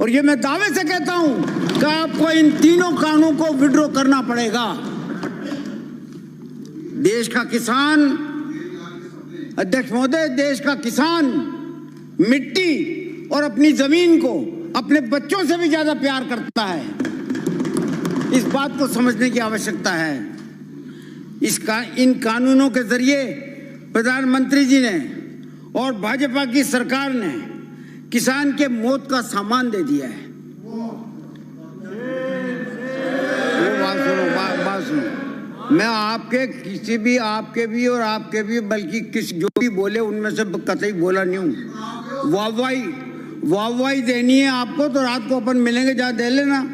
और ये मैं दावे से कहता हूं कि आपको इन तीनों कानूनों को विड्रॉ करना पड़ेगा। देश का किसान, अध्यक्ष महोदय, देश का किसान मिट्टी और अपनी जमीन को अपने बच्चों से भी ज्यादा प्यार करता है। इस बात को समझने की आवश्यकता है। इन कानूनों के जरिए प्रधानमंत्री जी ने और भाजपा की सरकार ने किसान के मौत का सामान दे दिया है। बात सुनो, मैं आपके किसी भी, आपके भी और आपके भी, बल्कि किस जो भी बोले उनमें से कतई बोला नहीं हूं। वाहवाही देनी है आपको तो रात को अपन मिलेंगे, जा दे लेना।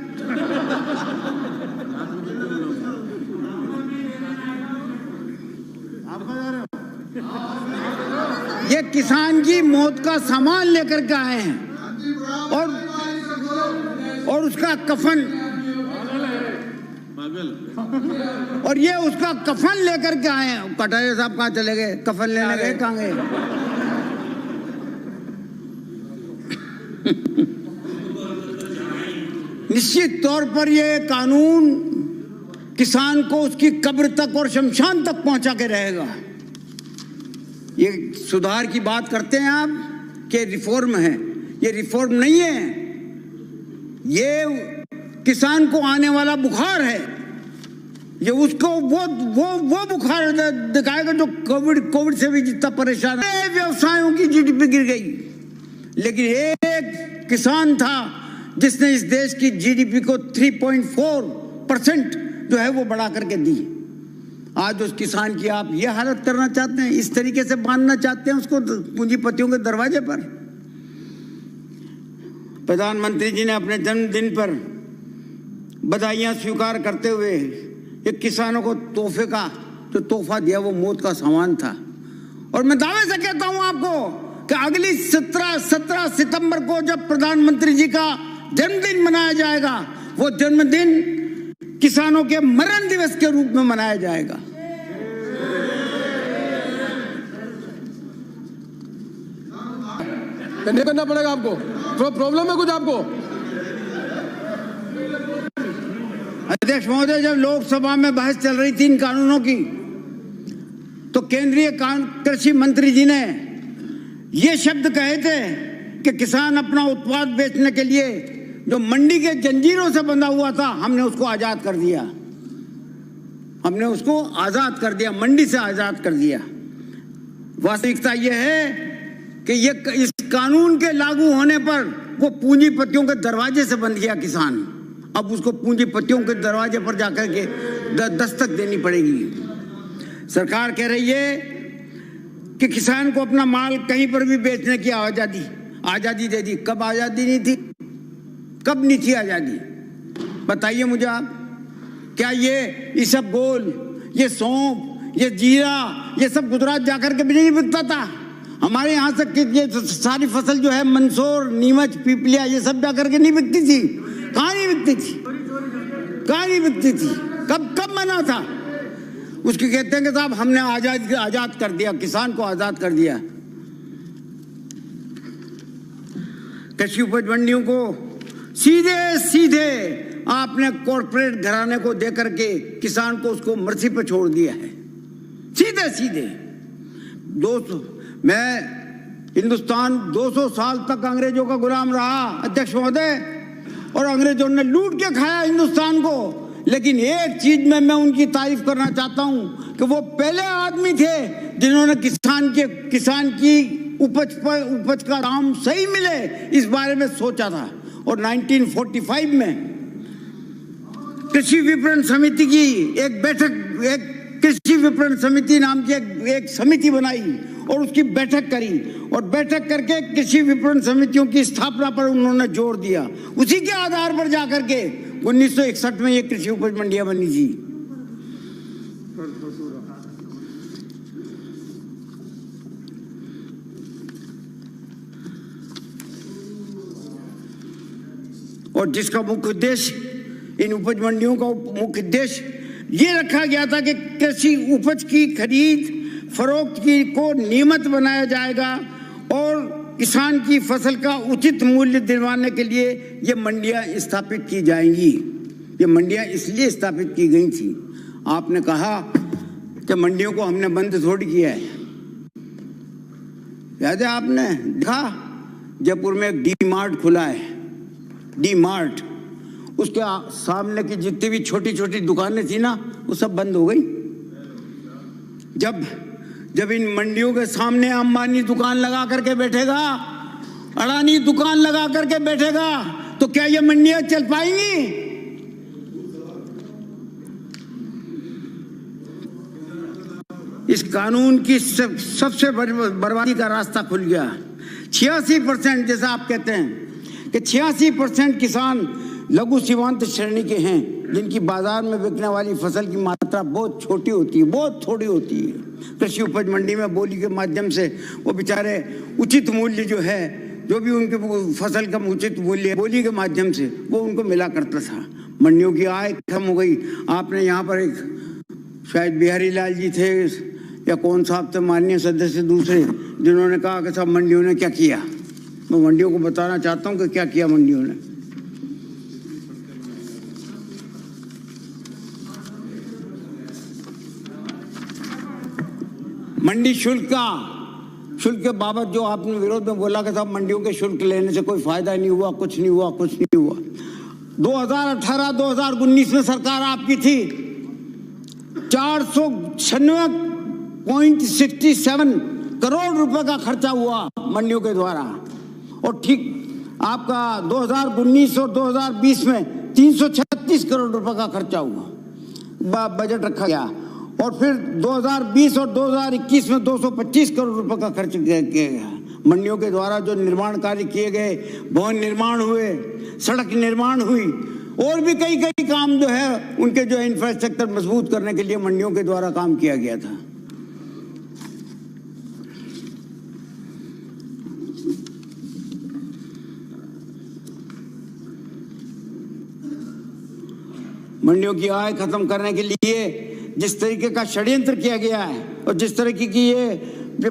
ये किसान की मौत का सामान लेकर के आए हैं और उसका कफन, और ये उसका कफन लेकर के आए हैं। कटारिया साहब कहाँ चले गए? कफन लेने गए, कहाँ गए? निश्चित तौर पर ये कानून किसान को उसकी कब्र तक और शमशान तक पहुंचा के रहेगा। ये सुधार की बात करते हैं आप कि रिफॉर्म है, ये रिफॉर्म नहीं है। ये किसान को आने वाला बुखार है। ये उसको वो बुखार दिखाएगा जो कोविड से भी जितना परेशान है। व्यवसायों की जीडीपी गिर गई, लेकिन एक किसान था जिसने इस देश की जीडीपी को 3.4% जो है वो बढ़ा करके दी। आज उस किसान की आप ये हालत करना चाहते हैं, इस तरीके से बांधना चाहते हैं उसको पूंजीपतियों के दरवाजे पर। प्रधानमंत्री जी ने अपने जन्मदिन पर बधाइयां स्वीकार करते हुए एक किसानों को तोहफे का जो तोहफा दिया वो मौत का सामान था। और मैं दावे से कहता हूं आपको कि अगली 17 सितंबर को जब प्रधानमंत्री जी का जन्मदिन मनाया जाएगा, वो जन्मदिन किसानों के मरण दिवस के रूप में मनाया जाएगा। नहीं करना पड़ेगा आपको, तो प्रॉब्लम है कुछ आपको? अध्यक्ष महोदय, जब लोकसभा में बहस चल रही थी इन कानूनों की, तो केंद्रीय कृषि मंत्री जी ने ये शब्द कहे थे कि किसान अपना उत्पाद बेचने के लिए जो मंडी के जंजीरों से बंधा हुआ था, हमने उसको आजाद कर दिया। हमने उसको आजाद कर दिया, मंडी से आजाद कर दिया। वास्तविकता यह है कि ये इस कानून के लागू होने पर वो पूंजीपतियों के दरवाजे से बंध गया किसान। अब उसको पूंजीपतियों के दरवाजे पर जाकर के दस्तक देनी पड़ेगी। सरकार कह रही है कि किसान को अपना माल कहीं पर भी बेचने की आजादी दे दी। कब आजादी नहीं थी? कब नहीं थी आजादी? बताइए मुझे आप। क्या ये इसबगोल, ये सौंफ, ये जीरा, ये सब गुजरात जाकर के भी नहीं बिकता था? हमारे यहाँ से ये सारी फसल जो है मंदसौर, नीमच, पीपलिया, ये सब जाकर के नहीं बिकती थी? कहाँ नहीं बिकती थी? कहाँ नहीं बिकती थी? कब मना था? उसके कहते हैं कि साहब हमने आजाद कर दिया, किसान को आजाद कर दिया। कृषि उपज मंडियों को सीधे आपने कॉर्पोरेट घराने को देकर के किसान को उसको मर्जी पे छोड़ दिया है। सीधे दोस्तों, मैं हिंदुस्तान 200 साल तक अंग्रेजों का गुलाम रहा अध्यक्ष महोदय, और अंग्रेजों ने लूट के खाया हिंदुस्तान को। लेकिन एक चीज में मैं उनकी तारीफ करना चाहता हूं कि वो पहले आदमी थे जिन्होंने किसान की उपज का दाम सही मिले इस बारे में सोचा था। और 1945 में कृषि विपणन समिति की एक कृषि विपणन समिति नाम की एक समिति बनाई और उसकी बैठक करी, और बैठक करके कृषि विपणन समितियों की स्थापना पर उन्होंने जोर दिया। उसी के आधार पर जाकर के 1961 में ये कृषि उपज मंडियां बनी थी। और जिसका मुख्य उद्देश्य, इन उपज मंडियों का मुख्य उद्देश्य ये रखा गया था कि कृषि उपज की खरीद फरोख्त को नियमित बनाया जाएगा और किसान की फसल का उचित मूल्य दिलवाने के लिए ये मंडियां स्थापित की जाएंगी। ये मंडियां इसलिए स्थापित की गई थी, आपने कहा कि मंडियों को हमने बंद थोड़ी किया है। याद है आपने देखा जयपुर में एक डी मार्ट खुला है, डी मार्ट, उसके सामने की जितनी भी छोटी छोटी दुकानें थी ना वो सब बंद हो गई। जब इन मंडियों के सामने अंबानी दुकान लगा करके बैठेगा, अडानी दुकान लगा करके बैठेगा, तो क्या ये मंडियां चल पाएंगी? इस कानून की सबसे बर्बादी का रास्ता खुल गया। 86%, जैसा आप कहते हैं कि 86% किसान लघु सीमांत श्रेणी के हैं, जिनकी बाजार में बिकने वाली फसल की मात्रा बहुत छोटी होती है, बहुत थोड़ी होती है। कृषि उपज मंडी में बोली के माध्यम से वो बेचारे उचित मूल्य जो है, जो भी उनके फसल का उचित मूल्य है, बोली के माध्यम से वो उनको मिला करता था। मंडियों की आय खत्म हो गई। आपने यहाँ पर एक शायद बिहारी लाल जी थे या कौन साहब थे माननीय सदस्य दूसरे, जिन्होंने कहा कि साहब मंडियों ने क्या किया। मैं मंडियों को बताना चाहता हूँ कि क्या किया मंडियों ने। मंडी शुल्क के बाबत जो आपने विरोध में बोला कि साहब मंडियों के शुल्क लेने से कोई फायदा नहीं हुआ, कुछ नहीं हुआ। 2018-2019 में सरकार आपकी थी, 496.67 करोड़ रुपए का खर्चा हुआ मंडियों के द्वारा। और ठीक आपका 2019 और 2020 में 336 करोड़ रुपए का खर्चा हुआ, बजट रखा गया। और फिर 2020 और 2021 में 225 करोड़ रुपए का खर्च किया गया। मंडियों के द्वारा जो निर्माण कार्य किए गए, भवन निर्माण हुए, सड़क निर्माण हुई, और भी कई काम जो है उनके जो इंफ्रास्ट्रक्चर मजबूत करने के लिए मंडियों के द्वारा काम किया गया था। मंडियों की आय खत्म करने के लिए जिस तरीके का षड्यंत्र किया गया है और जिस तरीके की ये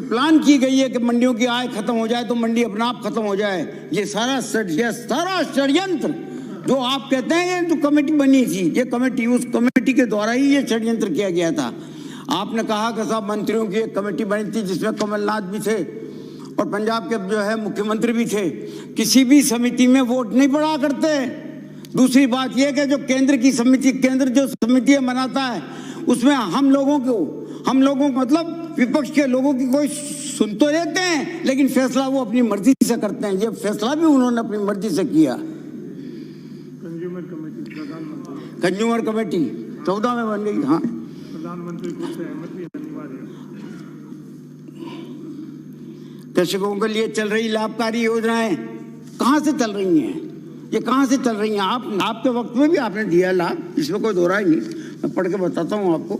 प्लान की गई है कि मंडियों की आय खत्म हो जाए तो मंडी अपने आप खत्म हो जाए, ये सारा षड्यंत्र जो आप कहते हैं तो कमेटी बनी थी, ये कमेटी, उस कमेटी के द्वारा ही ये षड्यंत्र किया गया था। आपने कहा कि साहब मंत्रियों की एक कमेटी बनी थी जिसमें कमलनाथ भी थे और पंजाब के जो है मुख्यमंत्री भी थे। किसी भी समिति में वोट नहीं पड़ा करते। दूसरी बात यह कि जो केंद्र जो समितियां बनाता है उसमें हम लोगों को मतलब विपक्ष के लोगों की कोई सुन तो लेते हैं, लेकिन फैसला वो अपनी मर्जी से करते हैं। ये फैसला भी उन्होंने अपनी मर्जी से किया। कंज्यूमर कमेटी 14 में बन गई। हाँ, प्रधानमंत्री को सहमति अनिवार्य। कृषकों के लिए चल रही लाभकारी योजनाएं कहां से चल रही हैं? ये कहां से चल रही हैं? आपके वक्त में भी आपने दिया लाभ, इसमें कोई दो राय नहीं। मैं पढ़ के बताता हूं आपको।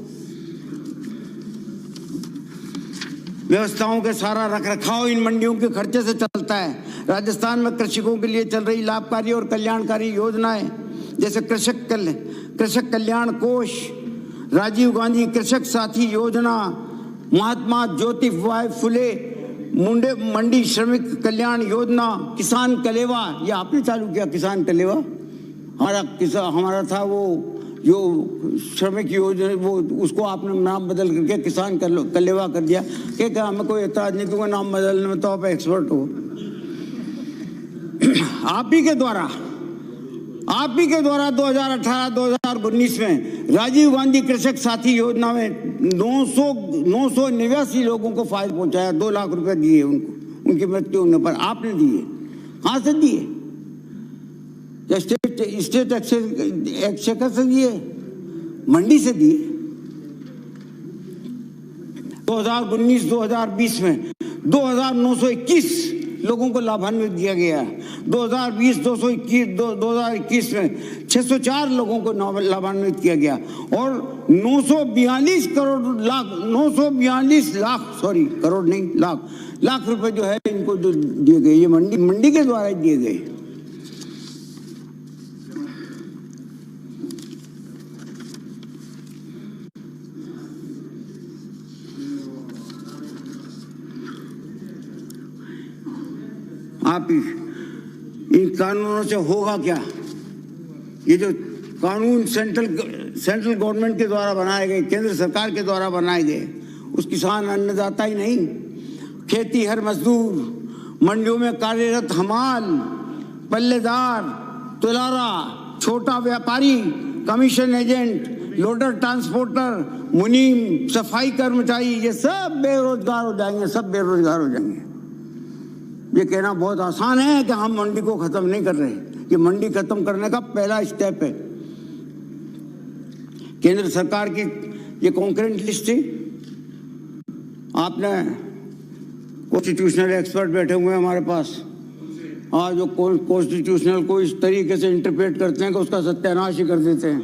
व्यवस्थाओं के सारा रखरखाव इन मंडियों के खर्चे से चलता है। राजस्थान में कृषकों के लिए चल रही लाभकारी और कल्याणकारी योजनाएं जैसे कृषक कल्याण कोष, राजीव गांधी कृषक साथी योजना, महात्मा ज्योतिबा फुले मंडी श्रमिक कल्याण योजना, किसान कलेवा, ये आपने चालू किया किसान कलेवा। हमारा था वो जो श्रमिक योजना, वो उसको आपने नाम बदल करके किसान कलेवा कर दिया। क्या हमें कोई एतराज नहीं, तुम्हें नाम बदलने में तो आप एक्सपर्ट हो। आप ही के द्वारा 2018-2019 में राजीव गांधी कृषक साथी योजना में 989 लोगों को फायदा पहुंचाया। 2 लाख रुपए दिए उनको, उनकी मृत्यु होने पर। आपने दिए, कहां से दिए? स्टेट एक्सचेकर से दिए, मंडी से दिए। 2019-2020 में 2921 लोगों को लाभान्वित किया गया। 2021 में 604 लोगों को लाभान्वित किया गया और 942 लाख रुपए जो है इनको जो दिए गए, ये मंडी के द्वारा दिए गए। आप इन कानूनों से होगा क्या? ये जो कानून सेंट्रल गवर्नमेंट के द्वारा बनाए गए, केंद्र सरकार के द्वारा बनाए गए, उस किसान अन्नदाता ही नहीं, खेती हर मजदूर, मंडियों में कार्यरत हमाल, पल्लेदार, तुलारा, छोटा व्यापारी, कमीशन एजेंट, लोडर ट्रांसपोर्टर, मुनीम, सफाई कर्मचारी, ये सब बेरोजगार हो जाएंगे, सब बेरोजगार हो जाएंगे। ये कहना बहुत आसान है कि हम मंडी को खत्म नहीं कर रहे। ये मंडी खत्म करने का पहला स्टेप है। केंद्र सरकार की ये कॉन्करेंट लिस्ट थी। आपने कॉन्स्टिट्यूशनल एक्सपर्ट बैठे हुए हैं हमारे पास, आज जो कॉन्स्टिट्यूशनल को इस तरीके से इंटरप्रेट करते हैं कि उसका सत्यानाश ही कर देते हैं।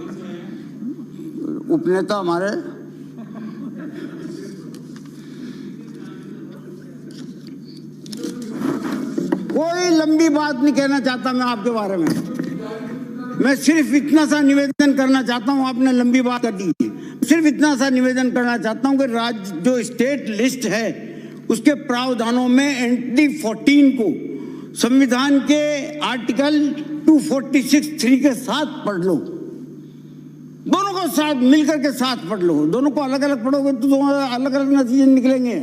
उपनेता हमारे कोई लंबी बात नहीं कहना चाहता मैं आपके बारे में। मैं सिर्फ इतना सा निवेदन करना चाहता हूं, आपने लंबी बात कर दी। सिर्फ इतना सा निवेदन करना चाहता हूं कि राज्य जो स्टेट लिस्ट है उसके प्रावधानों में एंट्री 14 को संविधान के आर्टिकल 246(3) के साथ पढ़ लो। दोनों को साथ मिलकर के साथ पढ़ लो। दोनों को अलग अलग पढ़ोगे तो दोनों अलग अलग नतीजे निकलेंगे।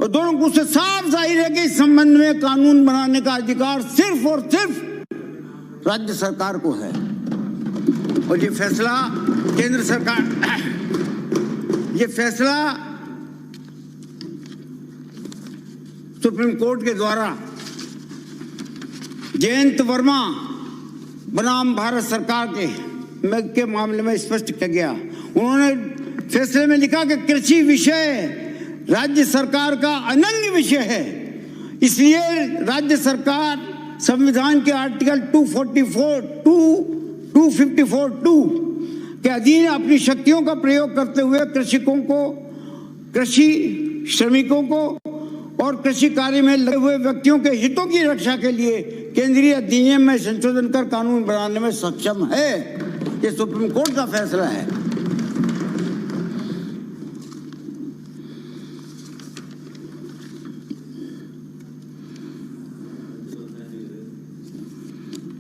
और दोनों को उससे साफ जाहिर है कि इस संबंध में कानून बनाने का अधिकार सिर्फ और सिर्फ राज्य सरकार को है। और ये फैसला केंद्र सरकार, ये फैसला सुप्रीम कोर्ट के द्वारा जयंत वर्मा बनाम भारत सरकार के मामले में स्पष्ट किया गया। उन्होंने फैसले में लिखा कि कृषि विषय राज्य सरकार का अनन्य विषय है, इसलिए राज्य सरकार संविधान के आर्टिकल 254(2) के अधीन अपनी शक्तियों का प्रयोग करते हुए कृषकों को, कृषि श्रमिकों को और कृषि कार्य में लगे हुए व्यक्तियों के हितों की रक्षा के लिए केंद्रीय अधिनियम में संशोधन कर कानून बनाने में सक्षम है। ये सुप्रीम कोर्ट का फैसला है।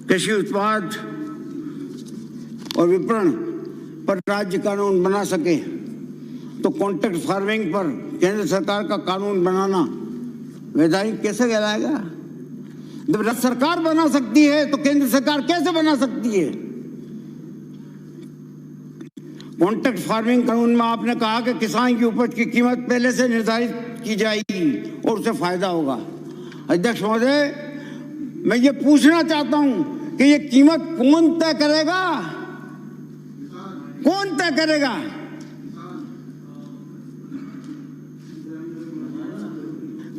कृषि उत्पाद और विपणन पर राज्य कानून बना सके तो कॉन्ट्रैक्ट फार्मिंग पर केंद्र सरकार का कानून बनाना वैधानिक कैसे कहलाएगा? जब राज्य सरकार बना सकती है तो केंद्र सरकार कैसे बना सकती है? कॉन्ट्रैक्ट फार्मिंग कानून में आपने कहा कि किसान की उपज की कीमत पहले से निर्धारित की जाएगी और उसे फायदा होगा। अध्यक्ष महोदय, मैं ये पूछना चाहता हूं कि ये कीमत कौन तय करेगा? कौन तय करेगा?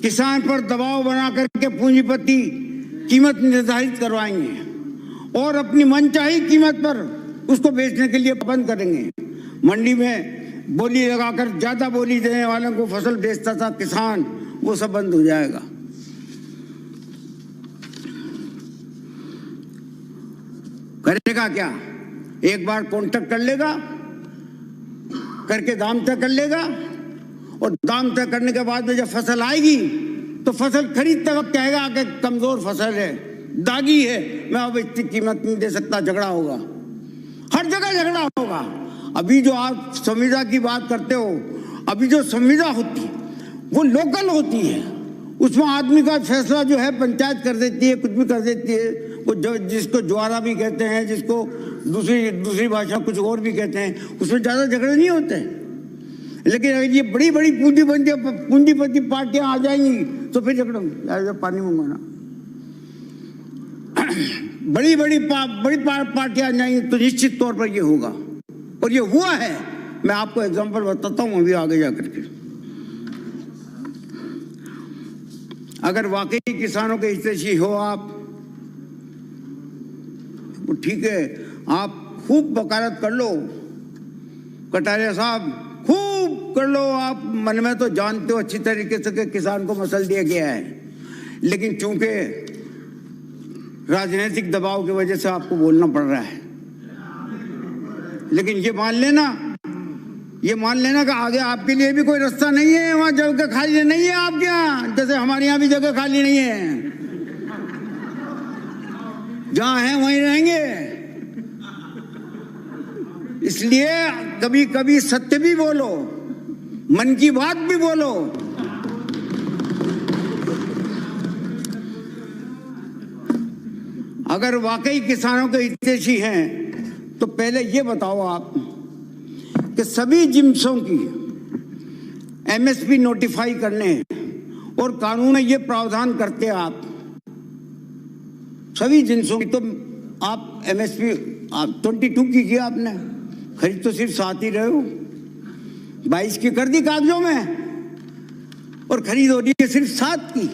किसान पर दबाव बना करके पूंजीपति कीमत निर्धारित करवाएंगे और अपनी मनचाही कीमत पर उसको बेचने के लिए बंद करेंगे। मंडी में बोली लगाकर ज्यादा बोली देने वालों को फसल बेचता था किसान, वो सब बंद हो जाएगा। करेगा क्या? एक बार कॉन्ट्रैक्ट कर लेगा, करके दाम तय कर लेगा और दाम तय करने के बाद में जब फसल आएगी तो फसल खरीदते वक्त कहेगा कि कमजोर फसल है, दागी है, मैं अब इतनी कीमत नहीं दे सकता, झगड़ा होगा। हर जगह झगड़ा होगा। अभी जो आप संविदा की बात करते हो, अभी जो संविदा होती है वो लोकल होती है, उसमें आदमी का फैसला जो है पंचायत कर देती है, कुछ भी कर देती है। वो जिसको ज्वारा भी कहते हैं, जिसको दूसरी भाषा कुछ और भी कहते हैं, उसमें ज्यादा झगड़े नहीं होते। लेकिन अगर ये बड़ी बड़ी पूंजीपति पार्टियां आ जाएंगी तो फिर झगड़ा पानी मंगाना। बड़ी पार्टियां आ जाएंगी तो निश्चित तौर पर ये होगा और ये हुआ है। मैं आपको एग्जांपल बताता हूं अभी आगे जाकर के। अगर वाकई किसानों के हितैषी हो आप, तो ठीक है, आप खूब वकालत कर लो, कटारिया साहब, खूब कर लो। आप मन में तो जानते हो अच्छी तरीके से कि किसान को मसल दिया गया है, लेकिन चूंकि राजनीतिक दबाव की वजह से आपको बोलना पड़ रहा है। लेकिन ये मान लेना कि आगे आपके लिए भी कोई रास्ता नहीं है, वहां जगह खाली नहीं है आपके यहाँ, जैसे हमारे यहाँ भी जगह खाली नहीं है। जहां हैं वहीं रहेंगे। इसलिए कभी कभी सत्य भी बोलो, मन की बात भी बोलो। अगर वाकई किसानों के हितैषी हैं तो पहले ये बताओ आप कि सभी जिम्सों की एमएसपी नोटिफाई करने और कानून में ये प्रावधान करते आप सभी जिन्सों की, तो आप एमएसपी 22 की किया आपने, खरीद तो सिर्फ 7 ही रहे हो, 22 की कर दी कागजों में और खरीद हो रही है सिर्फ 7 की।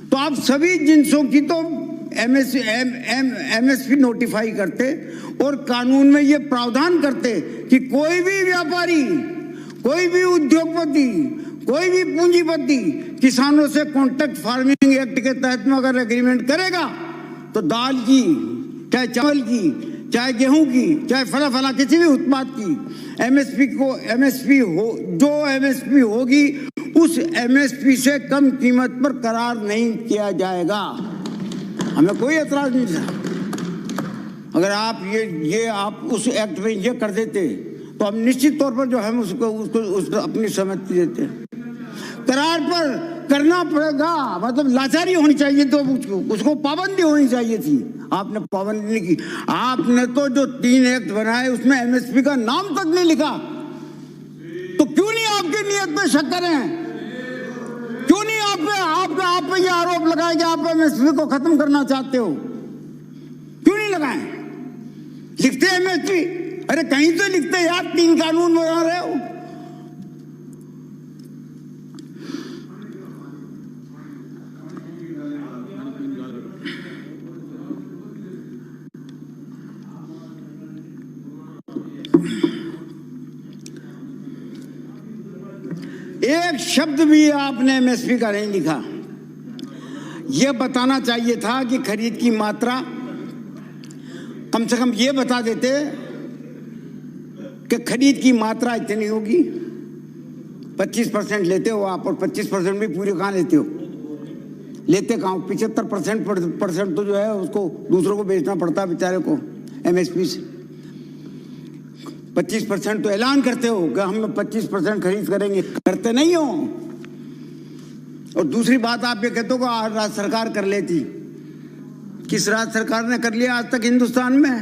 तो आप सभी जिन्सों की तो एमएसपी नोटिफाई करते और कानून में ये प्रावधान करते कि कोई भी व्यापारी, कोई भी उद्योगपति, कोई भी पूंजीपति किसानों से कॉन्ट्रैक्ट फार्मिंग एक्ट के तहत में अगर एग्रीमेंट करेगा तो दाल की, चाहे चावल की, चाहे गेहूं की, चाहे फला किसी भी उत्पाद की एमएसपी जो एमएसपी होगी उस एमएसपी से कम कीमत पर करार नहीं किया जाएगा। हमें कोई एतराज नहीं था। अगर आप ये आप उस एक्ट में ये कर देते तो हम निश्चित तौर पर जो है उसको अपनी सहमति देते हैं। करार पर करना पड़ेगा, मतलब लाचारी होनी चाहिए, तो उसको पाबंदी होनी चाहिए थी। आपने पाबंदी नहीं की। आपने तो जो 3 एक्ट बनाए उसमें एमएसपी का नाम तक नहीं लिखा। तो क्यों नहीं आपकी नीयत पे शक करें? क्यों नहीं आप पे ये आरोप लगाए कि आप एमएसपी को खत्म करना चाहते हो? क्यों नहीं लगाए? लिखते एमएसपी, अरे कहीं तो लिखते यार, 3 कानून बना रहे हो। एक शब्द भी आपने एमएसपी का नहीं लिखा। यह बताना चाहिए था कि खरीद की मात्रा, कम से कम ये बता देते कि खरीद की मात्रा इतनी होगी। 25% लेते हो आप, और 25% भी पूरे कहाँ लेते हो? लेते कहाँ? 75% तो जो है उसको दूसरों को बेचना पड़ता है बेचारे को एमएसपी से। 25% तो ऐलान करते हो कि हम 25% खरीद करेंगे, करते नहीं हो। और दूसरी बात आप ये कहते हो कि राज्य सरकार कर लेती। किस राज्य सरकार ने कर लिया आज तक हिंदुस्तान में?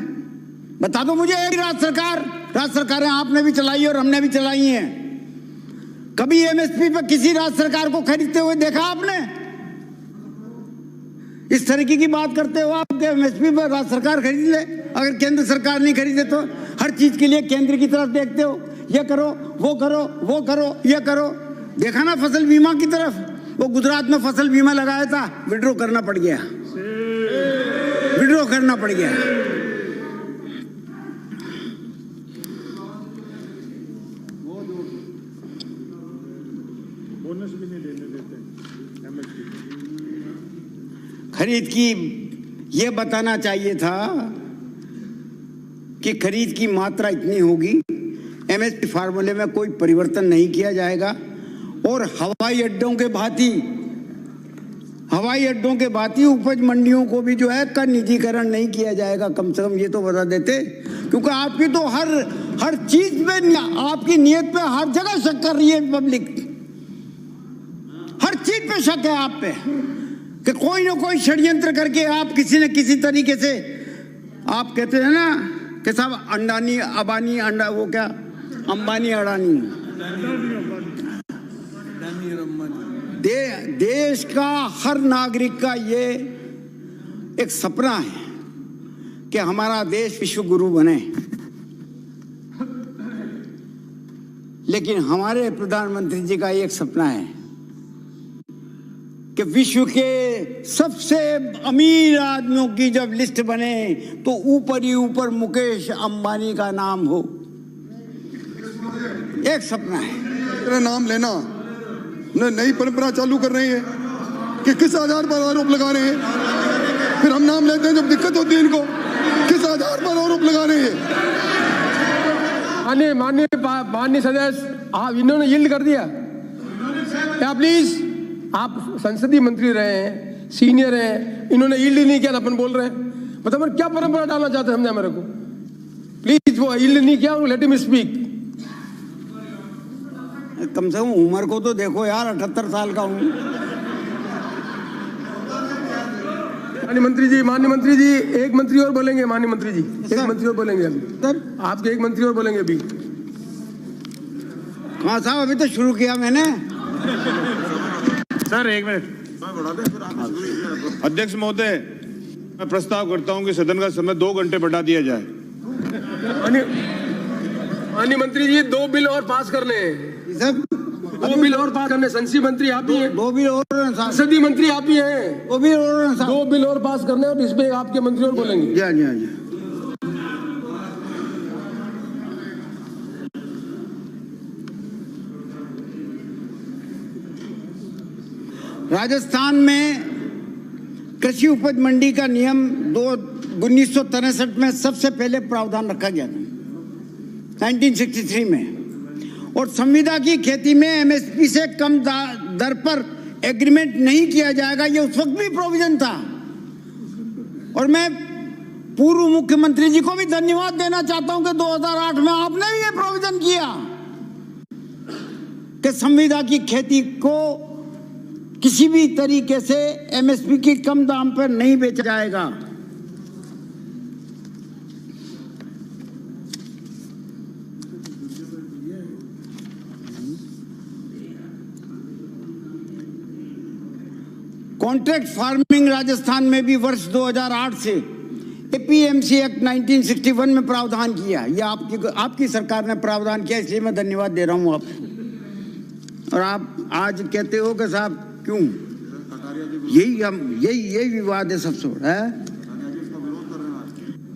बता दो मुझे एक राज्य सरकारें आपने भी चलाई और हमने भी चलाई हैं। कभी एमएसपी पर किसी राज्य सरकार को खरीदते हुए देखा आपने? इस तरीके की बात करते हो आप कि एमएसपी पर राज्य सरकार खरीद ले, अगर केंद्र सरकार नहीं खरीदे तो। हर चीज के लिए केंद्र की तरफ देखते हो, ये करो, वो करो, वो करो, ये करो। देखा ना फसल बीमा की तरफ? वो गुजरात में फसल बीमा लगाया था, विड्रॉ करना पड़ गया, विड्रॉ करना पड़ गया। बोनस भी नहीं देते खरीद की ये बताना चाहिए था कि खरीद की मात्रा इतनी होगी, एमएसपी फार्मूले में कोई परिवर्तन नहीं किया जाएगा, और हवाई अड्डों के भांति उपज मंडियों को भी जो है का निजीकरण नहीं किया जाएगा। कम से कम ये तो बता देते, क्योंकि आपकी तो हर चीज पे, आपकी नीयत पे हर जगह शक कर रही है पब्लिक। हर चीज पे शक है आप पे कि कोई ना कोई षड्यंत्र करके आप किसी न किसी तरीके से, आप कहते हैं ना कि साहब अंडानी अबानी अंडा, वो क्या अंबानी अडानी, देश का हर नागरिक का ये एक सपना है कि हमारा देश विश्व गुरु बने। लेकिन हमारे प्रधानमंत्री जी का एक सपना है कि विश्व के सबसे अमीर आदमियों की जब लिस्ट बने तो ऊपर ही ऊपर मुकेश अंबानी का नाम हो। एक सपना है। मेरा नाम लेना नई परंपरा चालू कर रहे हैं कि किस आधार पर आरोप लगा रहे हैं। फिर हम नाम लेते हैं जब दिक्कत होती है इनको, किस आधार पर आरोप लगा रहे हैं। माननीय सदस्य, आप इन्होंने यील्ड कर दिया क्या? प्लीज, आप संसदीय मंत्री रहे हैं, सीनियर हैं, इन्होंने यील्ड नहीं किया, अपन बोल रहे हैं। मतलब क्या परंपरा डालना चाहते हैं हमने मेरे को? प्लीज, वो यील्ड नहीं किया, लेट हिम स्पीक। कम से कम उम्र को तो देखो यार, 78 साल का हूँ। माननीय मंत्री जी, एक मंत्री और बोलेंगे। माननीय मंत्री जी, एक मंत्री और बोलेंगे अभी। सर, आपके एक मंत्री और बोलेंगे अभी। हाँ साहब, अभी तो शुरू किया मैंने। सर एक मिनट। अध्यक्ष महोदय, मैं प्रस्ताव करता हूं कि सदन का समय 2 घंटे बढ़ा दिया जाए। माननीय मंत्री जी, 2 बिल और पास करने हैं। सर, 2 बिल और पास करने। संसदीय मंत्री आप ही हैं, 2 बिल और संसदीय मंत्री आप ही हैं। 2 बिल और 2 बिल और पास करने और इसमें आपके मंत्री और बोलेंगे। जी हाँ, जी हाँ, जी। राजस्थान में कृषि उपज मंडी का नियम 1963 में सबसे पहले प्रावधान रखा गया था, 1963 में। और संविदा की खेती में एमएसपी से कम दर पर एग्रीमेंट नहीं किया जाएगा, ये उस वक्त भी प्रोविजन था। और मैं पूर्व मुख्यमंत्री जी को भी धन्यवाद देना चाहता हूं कि 2008 में आपने भी ये प्रोविजन किया कि संविदा की खेती को किसी भी तरीके से एमएसपी की कम दाम पर नहीं बेचा जाएगा। कॉन्ट्रैक्ट फार्मिंग राजस्थान में भी वर्ष 2008 से एपीएमसी एक्ट 1961 में प्रावधान किया। यह आपकी सरकार ने प्रावधान किया, इसलिए मैं धन्यवाद दे रहा हूं आपको। और आप आज कहते हो कि साहब क्यों, यही विवाद है सबसे बड़ा है।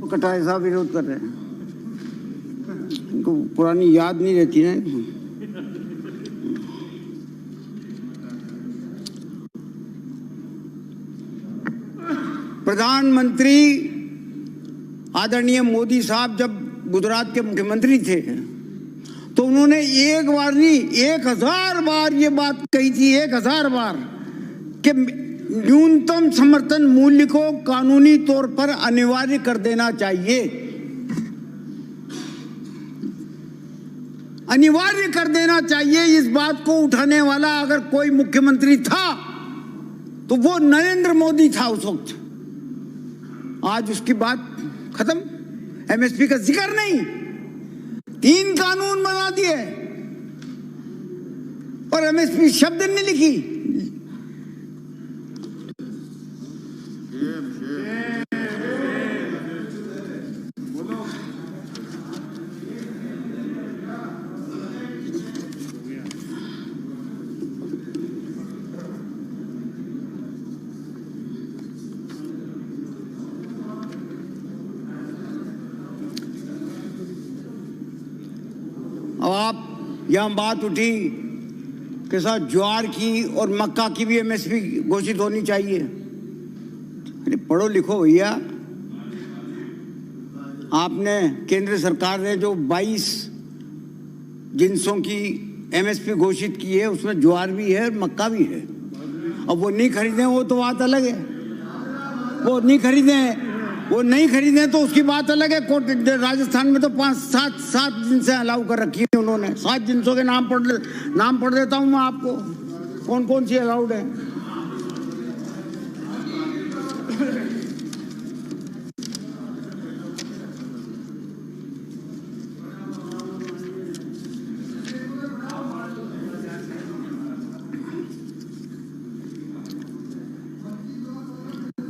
तो कटारिया साहब विरोध कर रहे हैं, इनको पुरानी याद नहीं रहती ना। प्रधानमंत्री आदरणीय मोदी साहब जब गुजरात के मुख्यमंत्री थे तो उन्होंने एक बार नहीं 1000 बार ये बात कही थी, 1000 बार, कि न्यूनतम समर्थन मूल्य को कानूनी तौर पर अनिवार्य कर देना चाहिए। अनिवार्य कर देना चाहिए। इस बात को उठाने वाला अगर कोई मुख्यमंत्री था तो वो नरेंद्र मोदी था उस वक्त। आज उसकी बात खत्म, एमएसपी का जिक्र नहीं, 3 कानून बना दिए और एमएसपी शब्द नहीं लिखी। अब आप यहां बात उठी के साथ ज्वार की और मक्का की भी एमएसपी घोषित होनी चाहिए। अरे पढ़ो लिखो भैया, आपने केंद्र सरकार ने जो 22 जिन्सों की एमएसपी घोषित की है उसमें ज्वार भी है मक्का भी है। अब वो नहीं खरीदे वो तो बात अलग है, वो नहीं खरीदे तो उसकी बात अलग है। राजस्थान में तो 5-7 जिनसे अलाउ कर रखी है उन्होंने। 7 जिनसों के नाम पढ़ देता हूं मैं आपको, कौन कौन सी अलाउड है।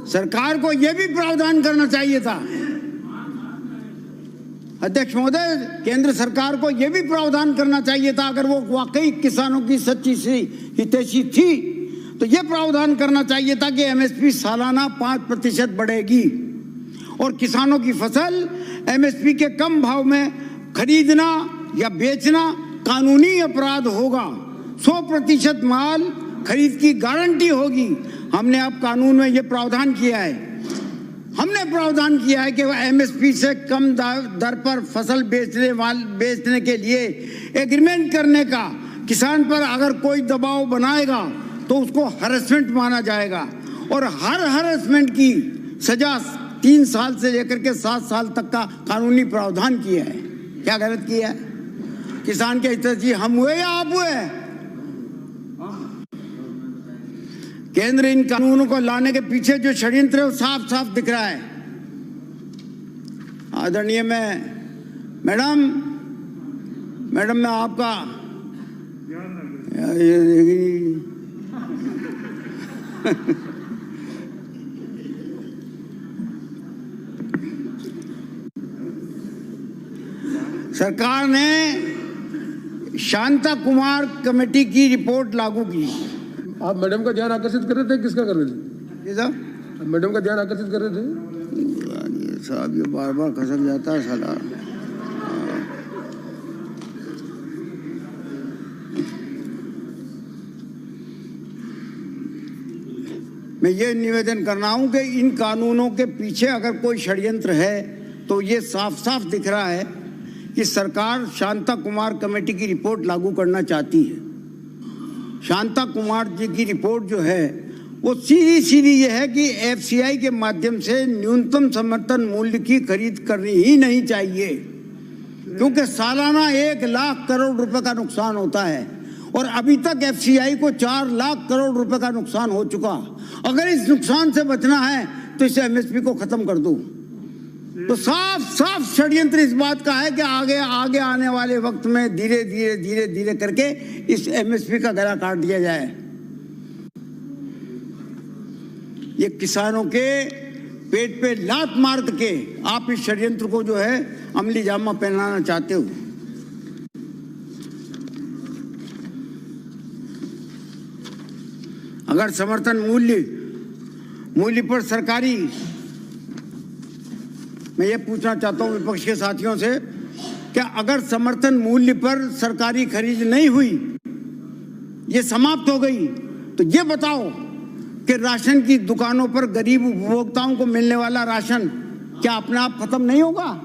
सरकार को यह भी प्रावधान करना चाहिए था, अध्यक्ष महोदय, केंद्र सरकार को यह भी प्रावधान करना चाहिए था, अगर वो वाकई किसानों की सच्ची सी हितैषी थी तो यह प्रावधान करना चाहिए था कि एमएसपी सालाना 5% बढ़ेगी और किसानों की फसल एमएसपी के कम भाव में खरीदना या बेचना कानूनी अपराध होगा। 100% माल खरीद की गारंटी होगी। हमने अब कानून में ये प्रावधान किया है, कि एमएसपी से कम दर पर फसल बेचने के लिए एग्रीमेंट करने का किसान पर अगर कोई दबाव बनाएगा तो उसको हरेसमेंट माना जाएगा और हर हरेसमेंट की सजा 3 साल से लेकर के 7 साल तक का कानूनी प्रावधान किया है। क्या गलत किया है? किसान के हितैषी हम हुए या आप हुए? केंद्र इन कानूनों को लाने के पीछे जो षड्यंत्र है वो साफ साफ दिख रहा है। आदरणीय मैडम मैं आपका सरकार ने शांता कुमार कमेटी की रिपोर्ट लागू की। आप मैडम का ध्यान आकर्षित कर रहे थे, किसका कर रहे थे? ये साहब मैडम का ध्यान आकर्षित कर रहे थे। साहब ये बार बार खसक जाता है साला। मैं ये निवेदन कर रहा हूं कि इन कानूनों के पीछे अगर कोई षड्यंत्र है तो ये साफ साफ दिख रहा है कि सरकार शांता कुमार कमेटी की रिपोर्ट लागू करना चाहती है। शांता कुमार जी की रिपोर्ट जो है वो सीधी ये है कि एफसीआई के माध्यम से न्यूनतम समर्थन मूल्य की खरीद करनी ही नहीं चाहिए, क्योंकि सालाना 1 लाख करोड़ रुपए का नुकसान होता है और अभी तक एफसीआई को 4 लाख करोड़ रुपए का नुकसान हो चुका। अगर इस नुकसान से बचना है तो इस एमएसपी को खत्म कर दो। तो साफ षड्यंत्र इस बात का है कि आगे आने वाले वक्त में धीरे करके इस एमएसपी का गला काट दिया जाए। ये किसानों के पेट पे लात मार के आप इस षड्यंत्र को जो है अमली जामा पहनाना चाहते हो। अगर समर्थन मूल्य पर सरकारी, मैं ये पूछना चाहता हूं विपक्ष के साथियों से, क्या अगर समर्थन मूल्य पर सरकारी खरीद नहीं हुई, ये समाप्त हो गई, तो ये बताओ कि राशन की दुकानों पर गरीब उपभोक्ताओं को मिलने वाला राशन क्या अपने आप खत्म नहीं होगा?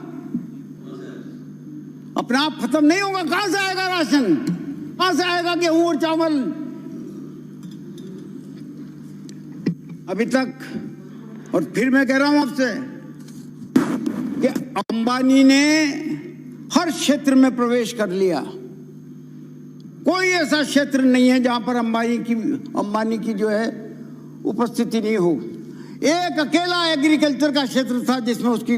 अपने आप खत्म नहीं होगा। कहां से आएगा राशन? कहां से आएगा गेहूं और चावल? अभी तक, और फिर मैं कह रहा हूं आपसे कि अंबानी ने हर क्षेत्र में प्रवेश कर लिया। कोई ऐसा क्षेत्र नहीं है जहां पर अंबानी की जो है उपस्थिति नहीं हो। एक अकेला एग्रीकल्चर का क्षेत्र था जिसमें उसकी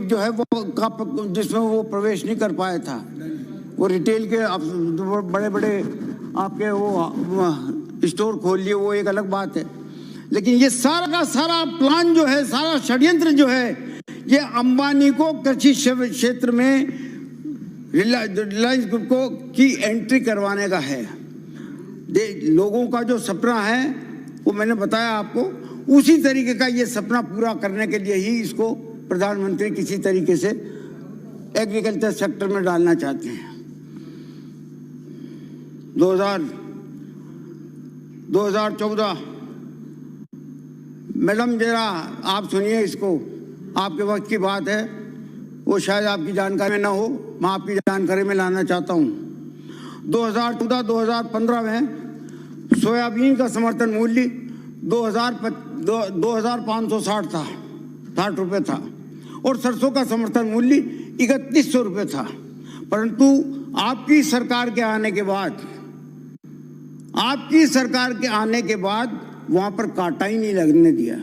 जो है जिसमें वो प्रवेश नहीं कर पाया था। वो रिटेल के बड़े आपके वो स्टोर खोल लिए, वो एक अलग बात है। लेकिन ये सारा का सारा प्लान जो है, सारा षड्यंत्र जो है, ये अंबानी को कृषि क्षेत्र में रिलायंस ग्रुप को की एंट्री करवाने का है। लोगों का जो सपना है वो मैंने बताया आपको, उसी तरीके का ये सपना पूरा करने के लिए ही इसको प्रधानमंत्री किसी तरीके से एग्रीकल्चर सेक्टर में डालना चाहते हैं। 2014 मैडम जरा आप सुनिए इसको, आपके वक्त की बात है, वो शायद आपकी जानकारी में ना हो, मैं आपकी जानकारी में लाना चाहता हूँ। 2014-2015 में सोयाबीन का समर्थन मूल्य 2560 था, 60 रुपये था, और सरसों का समर्थन मूल्य 3100 रुपये था। परंतु आपकी सरकार के आने के बाद वहां पर कांटा ही नहीं लगने दिया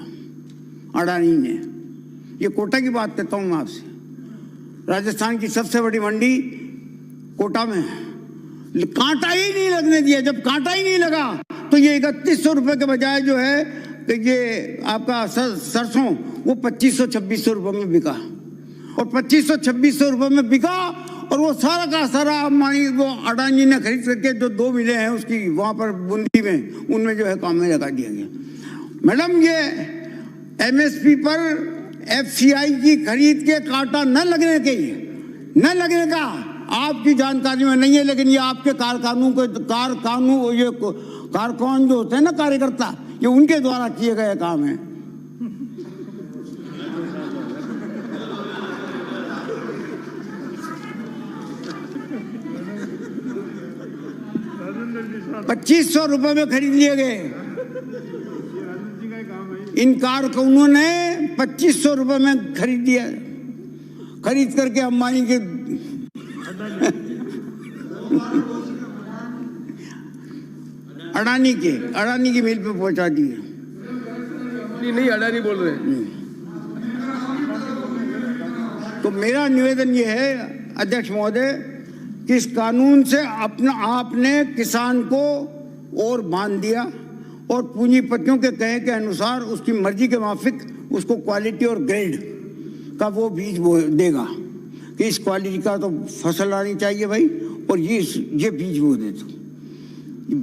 अडानी ने। ये कोटा की बात करता हूं मैं आपसे। राजस्थान की सबसे बड़ी मंडी कोटा में कांटा ही नहीं लगने दिया। जब कांटा ही नहीं लगा तो ये 3100 रुपये के बजाय जो है ये आपका सरसों वो 2500-2600 रुपये में बिका, और 2500-2600 रुपये में बिका, और वो सारा का सारा वो अडानी ने खरीद करके जो 2 मिलें हैं उसकी वहां पर बूंदी में, उनमें जो है काम में लगा दिया गया। मैडम ये एमएसपी पर एफसीआई की खरीद के कांटा न लगने का आपकी जानकारी में नहीं है, लेकिन ये आपके कारकुन जो होते हैं ना, कार्यकर्ता, ये उनके द्वारा किए गए काम है। ₹2500 में खरीद लिए गए। इन कार को उन्होंने 2500 रुपए में खरीद दिया, खरीद करके अंबानी के अडानी की मिल पे पहुंचा दिए। नहीं अडानी बोल रहे हैं। तो मेरा निवेदन ये है अध्यक्ष महोदय कि इस कानून से आपने किसान को और बांध दिया और पूंजीपतियों के कहे के अनुसार उसकी मर्जी के माफिक उसको क्वालिटी और ग्रेड का वो बीज देगा कि इस क्वालिटी का तो फसल आनी चाहिए भाई, और ये बीज वो दे दो,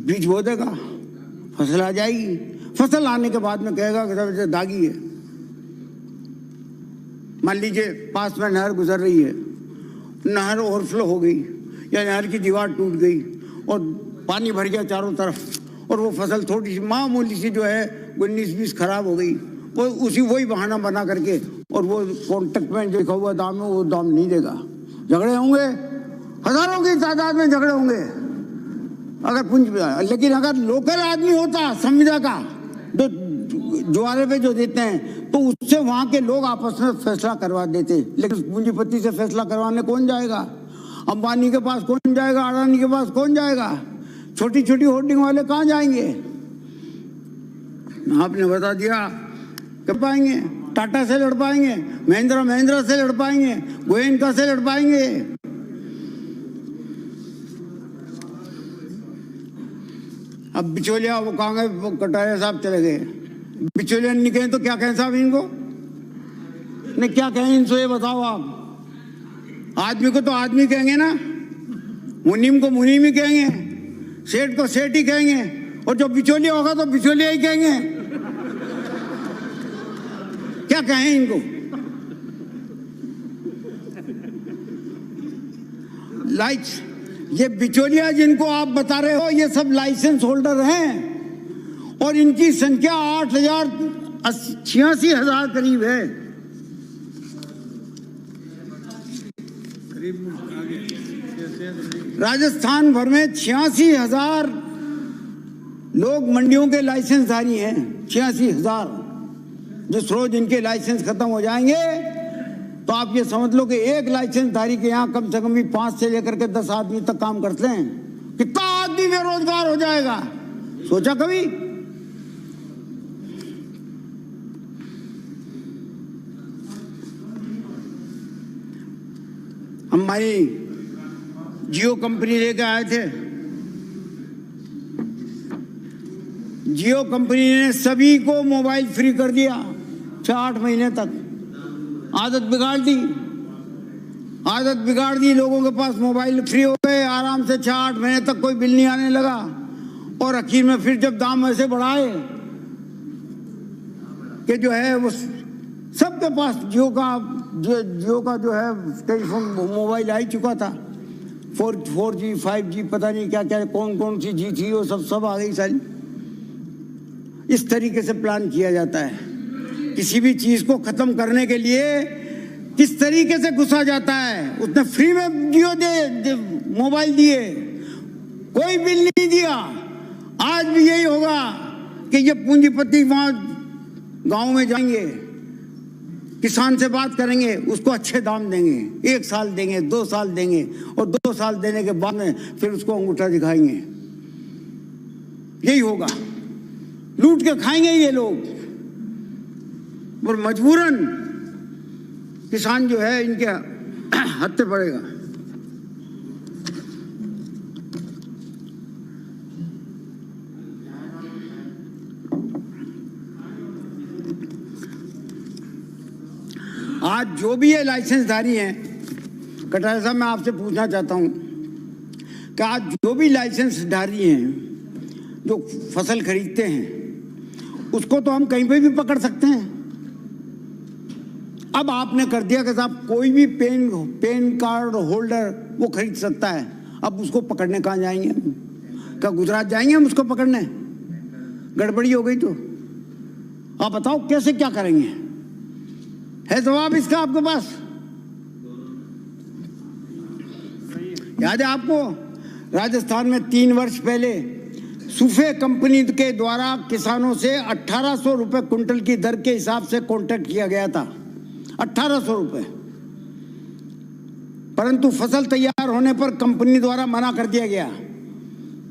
बीज बो देगा, फसल आ जाएगी। फसल आने के बाद में कहेगा कि सब दागी है। मान लीजिए पास में नहर गुजर रही है, नहर ओवरफ्लो हो गई या नहर की दीवार टूट गई और पानी भर गया चारों तरफ और वो फसल थोड़ी सी मामूली सी जो है 19-20 खराब हो गई, वो वही बहाना बना करके और वो कॉन्ट्रैक्ट में जो लिखा हुआ दाम है वो दाम नहीं देगा। झगड़े होंगे, हजारों की तादाद में झगड़े होंगे अगर लेकिन अगर लोकल आदमी होता संविदा का तो जुआरे पे जो देते हैं तो उससे वहां के लोग आपस में फैसला करवा देते, लेकिन पूंजीपति से फैसला करवाने कौन जाएगा? अंबानी के पास कौन जाएगा? अडानी के पास कौन जाएगा? छोटी छोटी होर्डिंग वाले कहाँ जाएंगे? आपने बता दिया कर पाएंगे, टाटा से लड़ पाएंगे, महिंद्रा से लड़ पाएंगे, गोयनका से लड़ पाएंगे। अब बिचौलिया वो कहाँ गए? वो कटारिया साहब चले गए। बिचौलिया नहीं कहें तो क्या कहें साहब इनको? नहीं क्या कहें इनसे ये बताओ आप। आदमी को तो आदमी कहेंगे ना, मुनीम को मुनीम ही कहेंगे, सेठ को सेठ ही कहेंगे, और जो बिचौलिया होगा तो बिचौलिया ही कहेंगे। क्या कहें इनको? ये बिचौलिया जिनको आप बता रहे हो ये सब लाइसेंस होल्डर हैं और इनकी संख्या 86,000 करीब है। राजस्थान भर में 86,000 लोग मंडियों के लाइसेंसधारी हैं। 86,000 जिस रोज इनके लाइसेंस खत्म हो जाएंगे तो आप ये समझ लो कि एक लाइसेंसधारी के यहाँ कम से कम भी 5 से लेकर के 10 आदमी तक काम करते हैं। कितना आदमी बेरोजगार हो जाएगा, सोचा कभी? हमारी जियो कंपनी लेकर आए थे, जियो कंपनी ने सभी को मोबाइल फ्री कर दिया 6-8 महीने तक। आदत बिगाड़ दी, लोगों के पास मोबाइल फ्री हो गए, आराम से 6-8 महीने तक कोई बिल नहीं आने लगा। और आखिर में फिर जब दाम ऐसे बढ़ाए कि जो है वो सबके पास जियो का जो है टेलीफोन मोबाइल आ ही चुका था, 4G 5G पता नहीं क्या क्या कौन सी जी थी वो सब आ गई सारी। इस तरीके से प्लान किया जाता है। किसी भी चीज को खत्म करने के लिए किस तरीके से घुसा जाता है। उसने फ्री में जियो मोबाइल दिए, कोई बिल नहीं दिया। आज भी यही होगा कि ये पूंजीपति वहां गांव में जाएंगे, किसान से बात करेंगे, उसको अच्छे दाम देंगे, 1 साल देंगे, 2 साल देंगे, और 2 साल देने के बाद में फिर उसको अंगूठा दिखाएंगे। यही होगा, लूट के खाएंगे ये लोग। और मजबूरन किसान जो है इनके हत्थे पड़ेगा। आज जो भी ये लाइसेंसधारी हैं, कटारिया साहब मैं आपसे पूछना चाहता हूं कि आज जो भी लाइसेंसधारी हैं जो फसल खरीदते हैं उसको तो हम कहीं पे भी पकड़ सकते हैं। अब आपने कर दिया कि साहब कोई भी पेन कार्ड होल्डर वो खरीद सकता है। अब उसको पकड़ने कहाँ जाएंगे? क्या गुजरात जाएंगे हम उसको पकड़ने? गड़बड़ी हो गई तो आप बताओ कैसे क्या करेंगे? है जवाब इसका आपके पास? याद है आपको राजस्थान में 3 वर्ष पहले सूफे कंपनी के द्वारा किसानों से 1800 रुपए क्विंटल की दर के हिसाब से कॉन्ट्रैक्ट किया गया था, 1800 रुपए। परंतु फसल तैयार होने पर कंपनी द्वारा मना कर दिया गया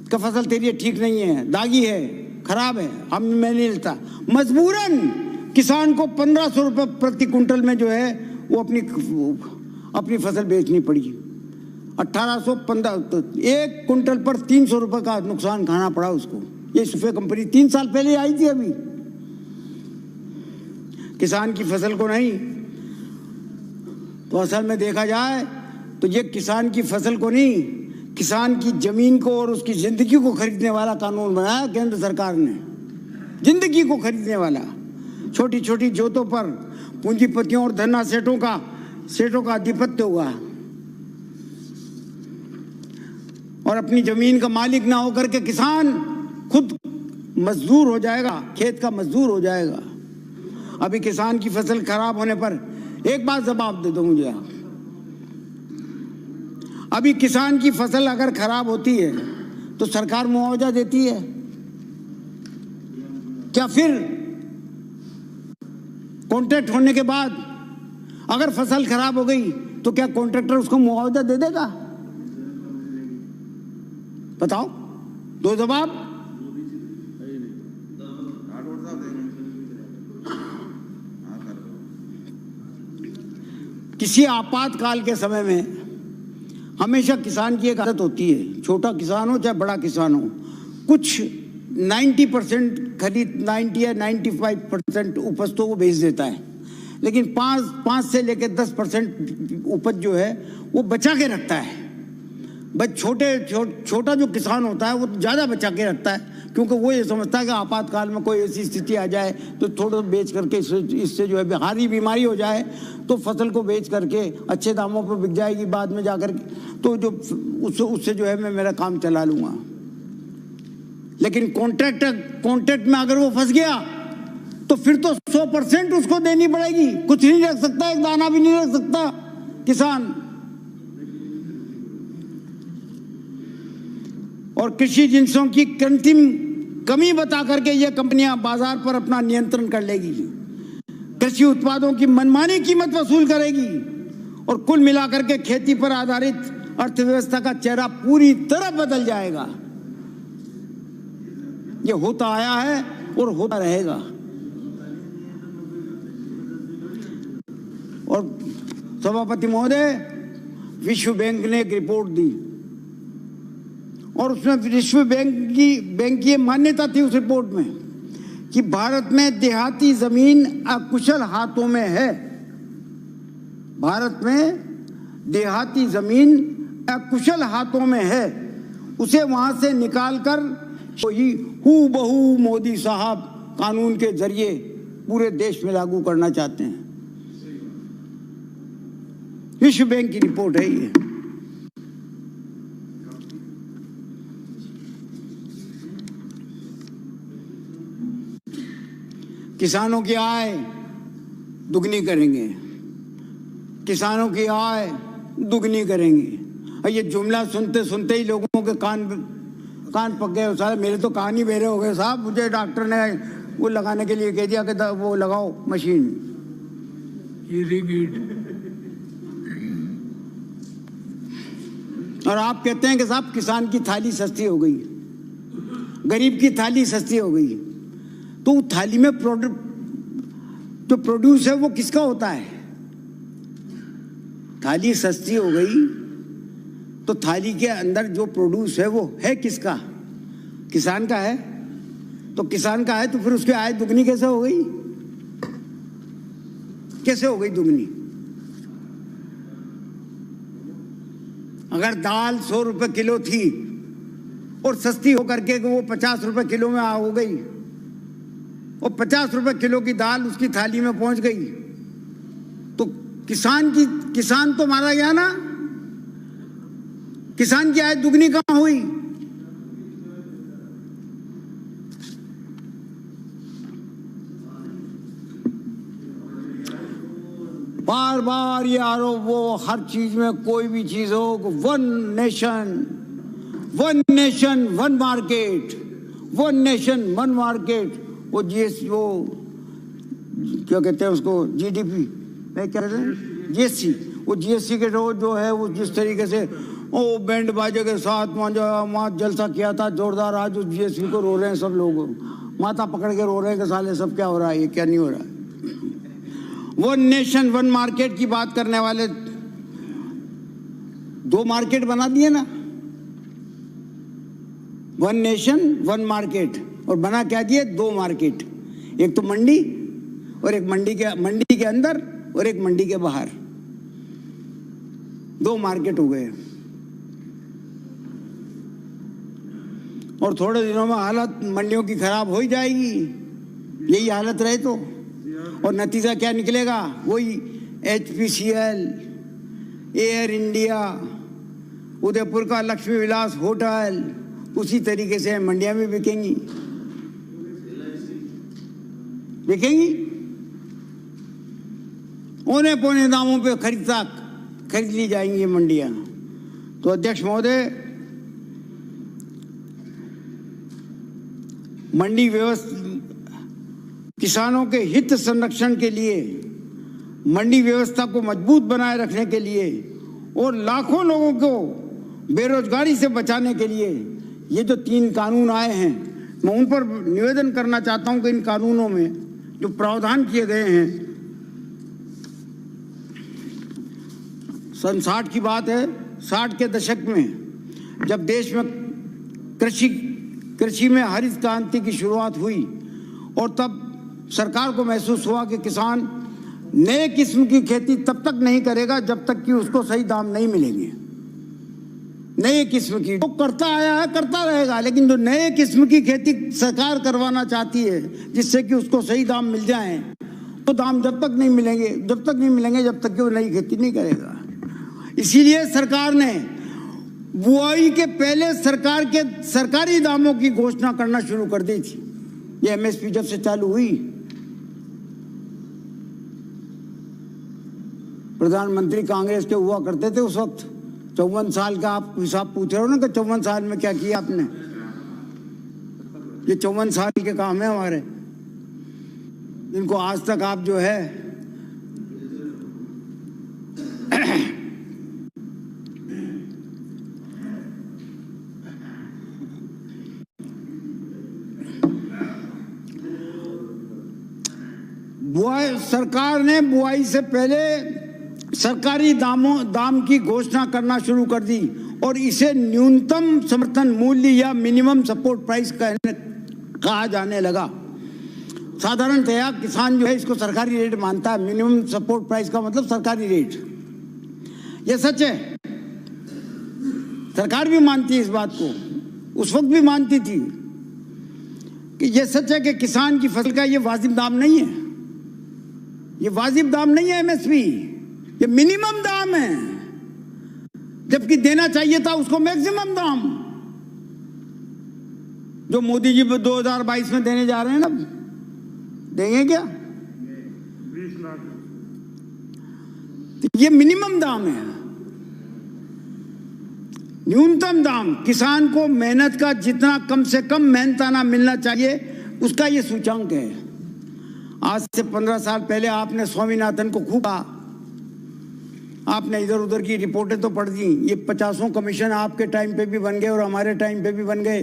कि फसल तेरी ठीक नहीं है, दागी है, खराब है, मैं नहीं लेता। मजबूरन किसान को 1500 रुपए प्रति क्विंटल में जो है वो अपनी फसल बेचनी पड़ी। 1815 एक क्विंटल पर 300 रुपए का नुकसान खाना पड़ा उसको। ये सूफे कंपनी 3 साल पहले आई थी, अभी किसान की फसल को नहीं। तो असल में देखा जाए तो ये किसान की फसल को नहीं, किसान की जमीन को और उसकी जिंदगी को खरीदने वाला कानून बनाया केंद्र सरकार ने। जिंदगी को खरीदने वाला, छोटी छोटी जोतों पर पूंजीपतियों और धन्ना सेठों का आधिपत्य हुआ और अपनी जमीन का मालिक ना होकर के किसान खुद मजदूर हो जाएगा, खेत का मजदूर हो जाएगा। अभी किसान की फसल खराब होने पर एक बात जवाब दे दो मुझे, अभी किसान की फसल अगर खराब होती है तो सरकार मुआवजा देती है क्या? फिर कॉन्ट्रैक्ट होने के बाद अगर फसल खराब हो गई तो क्या कॉन्ट्रैक्टर उसको मुआवजा दे देगा? बताओ, दो जवाब। किसी आपातकाल के समय में हमेशा किसान की एक आदत होती है, छोटा किसान हो चाहे बड़ा किसान हो, कुछ 90% खरीद 90 या 95% उपज तो वो बेच देता है, लेकिन 5 से लेकर 10% उपज जो है वो बचा के रखता है। बस छोटा जो किसान होता है वो ज़्यादा बचा के रखता है, क्योंकि वो ये समझता है कि आपातकाल में कोई ऐसी स्थिति आ जाए तो थोड़ा बेच करके इससे जो है भारी बीमारी हो जाए तो फसल को बेच करके अच्छे दामों पर बिक जाएगी बाद में जाकर के, तो जो उससे जो है मैं मेरा काम चला लूँगा। लेकिन कॉन्ट्रैक्ट में अगर वो फंस गया तो फिर तो 100% उसको देनी पड़ेगी, कुछ नहीं रख सकता, एक दाना भी नहीं रख सकता किसान। और कृषि जिंसों की कृत्रिम कमी बता करके ये कंपनियां बाजार पर अपना नियंत्रण कर लेगी, कृषि उत्पादों की मनमानी कीमत वसूल करेगी और कुल मिलाकर के खेती पर आधारित अर्थव्यवस्था का चेहरा पूरी तरह बदल जाएगा। ये होता आया है और होता रहेगा। और सभापति महोदय, विश्व बैंक ने एक रिपोर्ट दी और उसमें विश्व बैंक की मान्यता थी उस रिपोर्ट में कि भारत में देहाती जमीन अकुशल हाथों में है। भारत में देहाती जमीन अकुशल हाथों में है, उसे वहां से निकालकर वही हूबहू मोदी साहब कानून के जरिए पूरे देश में लागू करना चाहते हैं। विश्व बैंक की रिपोर्ट है ये। किसानों की आय दुगनी करेंगे, किसानों की आय दुगनी करेंगे। और ये जुमला सुनते सुनते ही लोगों के कान पक गए। सारे मेरे तो कान ही बेरे हो गए साहब। मुझे डॉक्टर ने वो लगाने के लिए कह दिया कि वो लगाओ मशीन। और आप कहते हैं कि साहब किसान की थाली सस्ती हो गई, गरीब की थाली सस्ती हो गई। तो थाली में जो प्रोड्यूस है वो किसका होता है? थाली सस्ती हो गई तो थाली के अंदर जो प्रोड्यूस है वो है किसका? किसान का है। तो किसान का है तो फिर उसकी आय दुगनी कैसे हो गई? कैसे हो गई दुगनी? अगर दाल 100 रुपए किलो थी और सस्ती होकर के वो 50 रुपए किलो में हो गई और 50 रुपए किलो की दाल उसकी थाली में पहुंच गई, तो किसान तो मारा गया ना। किसान की आय दुगनी कहां हुई? बार बार ये आरोप, वो हर चीज में कोई भी चीज हो, one nation one market, one nation one market, वो जीएस, वो क्या कहते हैं उसको, जीडीपी नहीं क्या कहते हैं, जीएसटी, वो जीएसटी के जो है वो जिस तरीके से वो बैंड बाजे के साथ वहाँ जलसा किया था जोरदार, आज उस जीएसटी को रो रहे हैं सब लोग, माथा पकड़ के रो रहे हैं कि साले सब क्या हो रहा है, ये क्या नहीं हो रहा है। वन नेशन वन मार्केट की बात करने वाले, दो मार्केट बना दिए ना, वन नेशन वन मार्केट, और बना क्या दिए, दो मार्केट, एक तो मंडी और एक मंडी के अंदर और एक मंडी के बाहर, दो मार्केट हो गए। और थोड़े दिनों में हालत मंडियों की खराब हो ही जाएगी, यही हालत रहे तो, और नतीजा क्या निकलेगा, वही HPCL, एयर इंडिया, उदयपुर का लक्ष्मी विलास होटल, उसी तरीके से मंडियां भी बिकेंगी, औने पौने दामों पे खरीद ली जाएंगी मंडियां। तो अध्यक्ष महोदय, मंडी व्यवस्था, किसानों के हित संरक्षण के लिए, मंडी व्यवस्था को मजबूत बनाए रखने के लिए और लाखों लोगों को बेरोजगारी से बचाने के लिए ये जो 3 कानून आए हैं, मैं उन पर निवेदन करना चाहता हूं कि इन कानूनों में जो प्रावधान किए गए हैं, सन 60 की बात है, 60 के दशक में जब देश में कृषि में हरित क्रांति की शुरुआत हुई, और तब सरकार को महसूस हुआ कि किसान नए किस्म की खेती तब तक नहीं करेगा जब तक कि उसको सही दाम नहीं मिलेंगे। नए किस्म की तो करता आया है, करता रहेगा, लेकिन जो नए किस्म की खेती सरकार करवाना चाहती है जिससे कि उसको सही दाम मिल जाए, तो दाम जब तक नहीं मिलेंगे जब तक कि वो नई खेती नहीं करेगा। इसीलिए सरकार ने बुआई के पहले सरकारी दामों की घोषणा करना शुरू कर दी थी। ये MSP जब से चालू हुई, प्रधानमंत्री कांग्रेस के हुआ करते थे उस वक्त, 54 साल का आप हिसाब पूछ रहे हो ना कि 54 साल में क्या किया आपने, ये 54 साल के काम है हमारे, इनको आज तक आप जो है सरकार ने बुआई से पहले सरकारी दाम की घोषणा करना शुरू कर दी, और इसे न्यूनतम समर्थन मूल्य या मिनिमम सपोर्ट प्राइस कहा जाने लगा। साधारणतया किसान जो है इसको सरकारी रेट मानता है, मिनिमम सपोर्ट प्राइस का मतलब सरकारी रेट। यह सच है, सरकार भी मानती है इस बात को, उस वक्त भी मानती थी कि यह सच है कि किसान की फसल का ये वाजिब दाम नहीं है, ये वाजिब दाम नहीं है MSP, ये मिनिमम दाम है, जबकि देना चाहिए था उसको मैक्सिमम दाम, जो मोदी जी 2022 में देने जा रहे हैं ना, देंगे क्या? 20 लाख। तो ये मिनिमम दाम है, न्यूनतम दाम। किसान को मेहनत का जितना कम से कम मेहनताना मिलना चाहिए, उसका ये सूचांक है। आज से 15 साल पहले आपने स्वामीनाथन को खूब कहा, आपने इधर उधर की रिपोर्टें तो पढ़ दी, ये 50 कमीशन आपके टाइम पे भी बन गए और हमारे टाइम पे भी बन गए।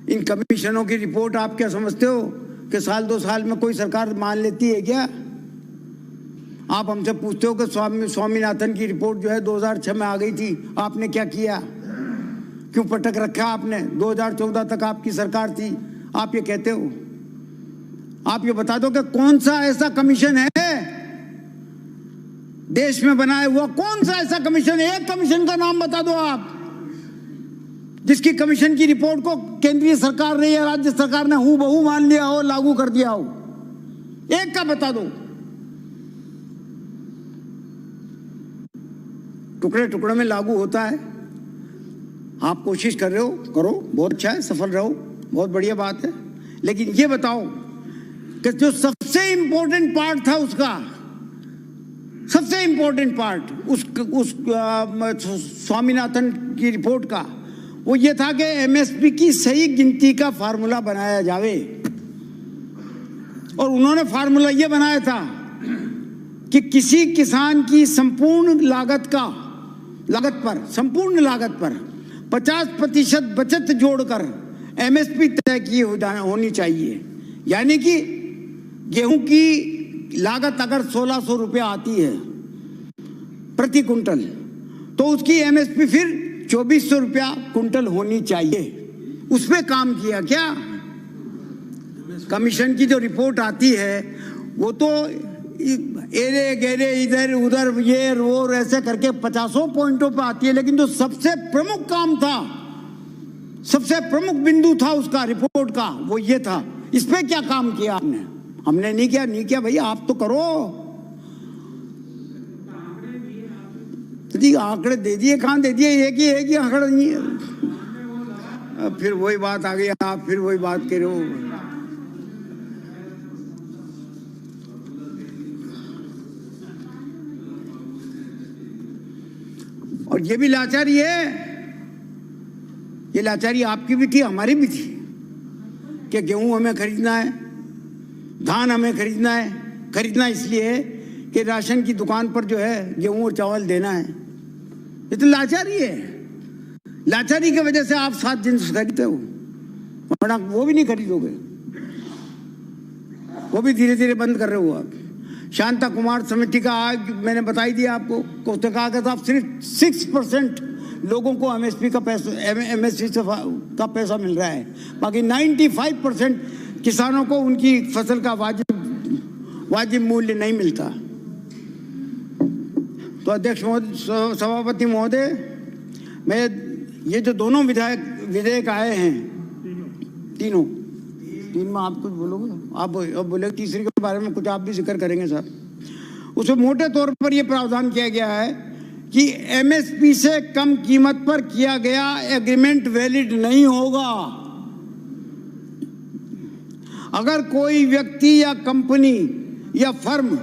इन कमीशनों की रिपोर्ट आप क्या समझते हो कि साल 2 साल में कोई सरकार मान लेती है क्या? आप हमसे पूछते हो कि स्वामीनाथन की रिपोर्ट जो है 2006 में आ गई थी, आपने क्या किया, क्यों पटक रखा आपने? 2014 तक आपकी सरकार थी, आप ये कहते हो। आप ये बता दो कि कौन सा ऐसा कमीशन है देश में बनाया हुआ, कौन सा ऐसा कमीशन है, एक कमीशन का नाम बता दो आप, जिसकी कमीशन की रिपोर्ट को केंद्रीय सरकार ने या राज्य सरकार ने हूबहू मान लिया हो, लागू कर दिया हो, एक का बता दो। टुकड़े टुकड़े में लागू होता है। आप कोशिश कर रहे हो, करो, बहुत अच्छा है, सफल रहो, बहुत बढ़िया बात है, लेकिन ये बताओ कि जो सबसे इंपॉर्टेंट पार्ट था उसका, सबसे इंपॉर्टेंट पार्ट उस स्वामीनाथन की रिपोर्ट का, वो ये था कि एमएसपी की सही गिनती का फार्मूला बनाया जावे। और उन्होंने फार्मूला ये बनाया था कि किसी किसान की संपूर्ण लागत पर 50% बचत जोड़कर एमएसपी तय की होनी चाहिए। यानी कि गेहूं की लागत अगर 1600 रुपया आती है प्रति कुंटल, तो उसकी एमएसपी फिर 2400 रुपया कुंटल होनी चाहिए। उस पे काम किया क्या? कमीशन की जो रिपोर्ट आती है वो तो एरे गेरे इधर उधर ये वो ऐसे करके 50 पॉइंटों पे आती है, लेकिन जो सबसे प्रमुख काम था, सबसे प्रमुख बिंदु था उसका रिपोर्ट का, वो ये था। इस पे क्या काम किया आपने? हमने नहीं किया भैया, आप तो करो। जी आंकड़े दे दिए, कहां दे दिए? एक ही आंकड़ा नहीं है। फिर वही बात आ गई, आप फिर वही बात कर रहे हो। और ये भी लाचारी है, ये लाचारी आपकी भी थी, हमारी भी थी, कि गेहूं हमें खरीदना है, धान हमें खरीदना है। खरीदना इसलिए है कि राशन की दुकान पर जो है गेहूं और चावल देना है। ये तो लाचारी है। लाचारी की वजह से आप 7 दिन से खरीदते हो, वरना वो भी नहीं खरीदोगे, वो भी धीरे धीरे बंद कर रहे हो आप। शांता कुमार समिति का आज मैंने बताई दिया आपको, उसने कहा कि साहब सिर्फ 6% लोगों को एमएसपी का पैसा मिल रहा है, बाकी 95% किसानों को उनकी फसल का वाजिब मूल्य नहीं मिलता। तो अध्यक्ष महोदय, सभापति महोदय, मैं ये जो दोनों विधेयक आए हैं, तीन में आप कुछ बोलोगे? आप बोले तीसरे के बारे में कुछ आप भी जिक्र करेंगे सर। उसमें मोटे तौर पर यह प्रावधान किया गया है कि एमएसपी से कम कीमत पर किया गया एग्रीमेंट वैलिड नहीं होगा। अगर कोई व्यक्ति या कंपनी या फर्म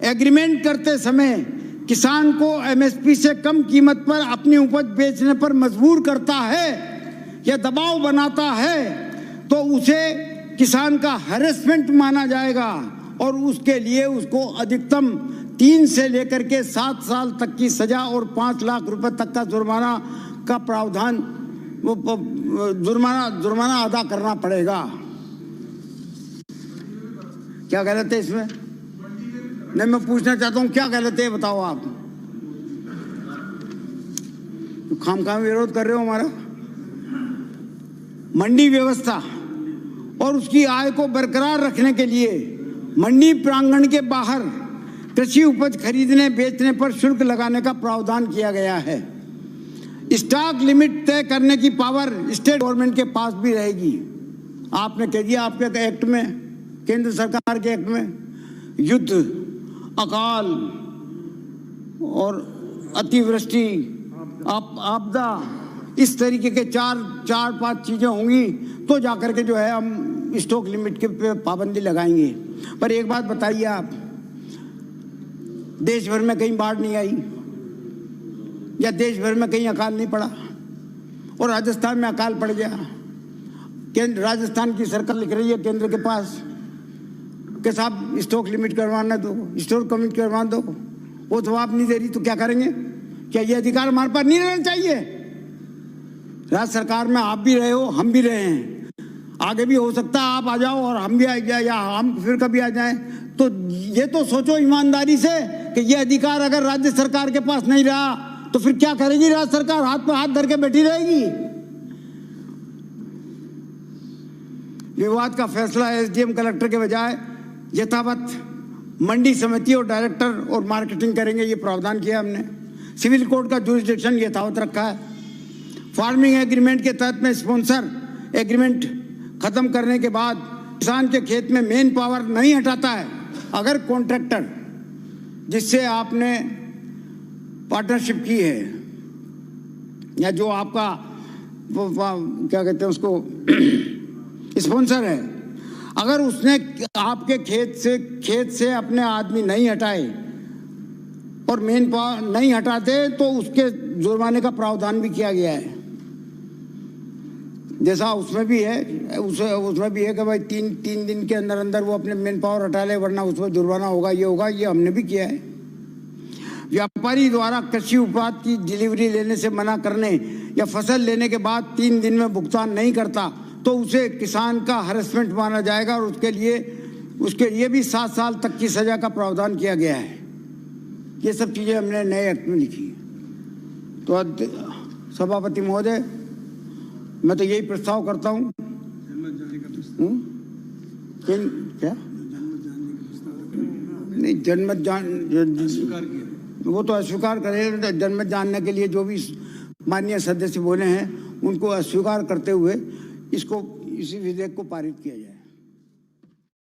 एग्रीमेंट करते समय किसान को एमएसपी से कम कीमत पर अपनी उपज बेचने पर मजबूर करता है या दबाव बनाता है, तो उसे किसान का हैरेसमेंट माना जाएगा और उसके लिए उसको अधिकतम 3 से लेकर के 7 साल तक की सजा और 5 लाख रुपए तक का जुर्माना का प्रावधान, जुर्माना अदा करना पड़ेगा। क्या गलत है इसमें? नहीं, मैं पूछना चाहता हूं क्या गलत है, बताओ आप। खामखा विरोध कर रहे हो हमारा। मंडी व्यवस्था और उसकी आय को बरकरार रखने के लिए मंडी प्रांगण के बाहर कृषि उपज खरीदने बेचने पर शुल्क लगाने का प्रावधान किया गया है। स्टॉक लिमिट तय करने की पावर स्टेट गवर्नमेंट के पास भी रहेगी। आपने कह दिया आपके एक्ट में, केंद्र सरकार के एक्ट में, युद्ध, अकाल और अतिवृष्टि, आपदा, इस तरीके के 4-5 चीजें होंगी तो जाकर के जो है हम स्टॉक लिमिट के पे पाबंदी लगाएंगे। पर एक बात बताइए आप, देश भर में कहीं बाढ़ नहीं आई या देश भर में कहीं अकाल नहीं पड़ा और राजस्थान में अकाल पड़ गया। राजस्थान की सरकार लिख रही है केंद्र के पास कि साहब स्टॉक लिमिट करवाना दो, स्टॉक लिमिट करवा दो, वो जवाब नहीं दे रही, तो क्या करेंगे? क्या ये अधिकार हमारे पास नहीं रहना चाहिए? राज्य सरकार में आप भी रहे हो, हम भी रहे हैं, आगे भी हो सकता है आप आ जाओ और हम भी आ जाए या हम फिर कभी आ जाएं। तो ये तो सोचो ईमानदारी से कि ये अधिकार अगर राज्य सरकार के पास नहीं रहा तो फिर क्या करेगी राज्य सरकार? हाथ पर हाथ धर के बैठी रहेगी? विवाद का फैसला एसडीएम कलेक्टर के बजाय यथावत मंडी समिति और डायरेक्टर और मार्केटिंग करेंगे, ये प्रावधान किया हमने। सिविल कोर्ट का जुरिस्डिक्शन यथावत रखा है। फार्मिंग एग्रीमेंट के तहत में स्पॉन्सर एग्रीमेंट खत्म करने के बाद किसान के खेत में मेन पावर नहीं हटाता है। अगर कॉन्ट्रैक्टर जिससे आपने पार्टनरशिप की है या जो आपका क्या कहते हैं उसको स्पॉन्सर है, अगर उसने आपके खेत से अपने आदमी नहीं हटाए और मेन पावर नहीं हटाते तो उसके जुर्माने का प्रावधान भी किया गया है। जैसा उसमें भी है, उसमें भी है कि भाई तीन दिन के अंदर अंदर वो अपने मैन पावर हटा ले, वरना उसमें जुर्माना होगा, ये होगा। ये हमने भी किया है। व्यापारी द्वारा कृषि उत्पाद की डिलीवरी लेने से मना करने या फसल लेने के बाद 3 दिन में भुगतान नहीं करता तो उसे किसान का हरेसमेंट माना जाएगा और उसके लिए भी 7 साल तक की सजा का प्रावधान किया गया है। ये सब चीजें हमने नए एक्ट में लिखी है। तो सभापति महोदय, मैं तो यही प्रस्ताव करता हूं। क्या नहीं, वो तो अस्वीकार करे। जनमत जानने के लिए जो भी माननीय सदस्य बोले हैं उनको अस्वीकार करते हुए इसी विधेयक को पारित किया जाए।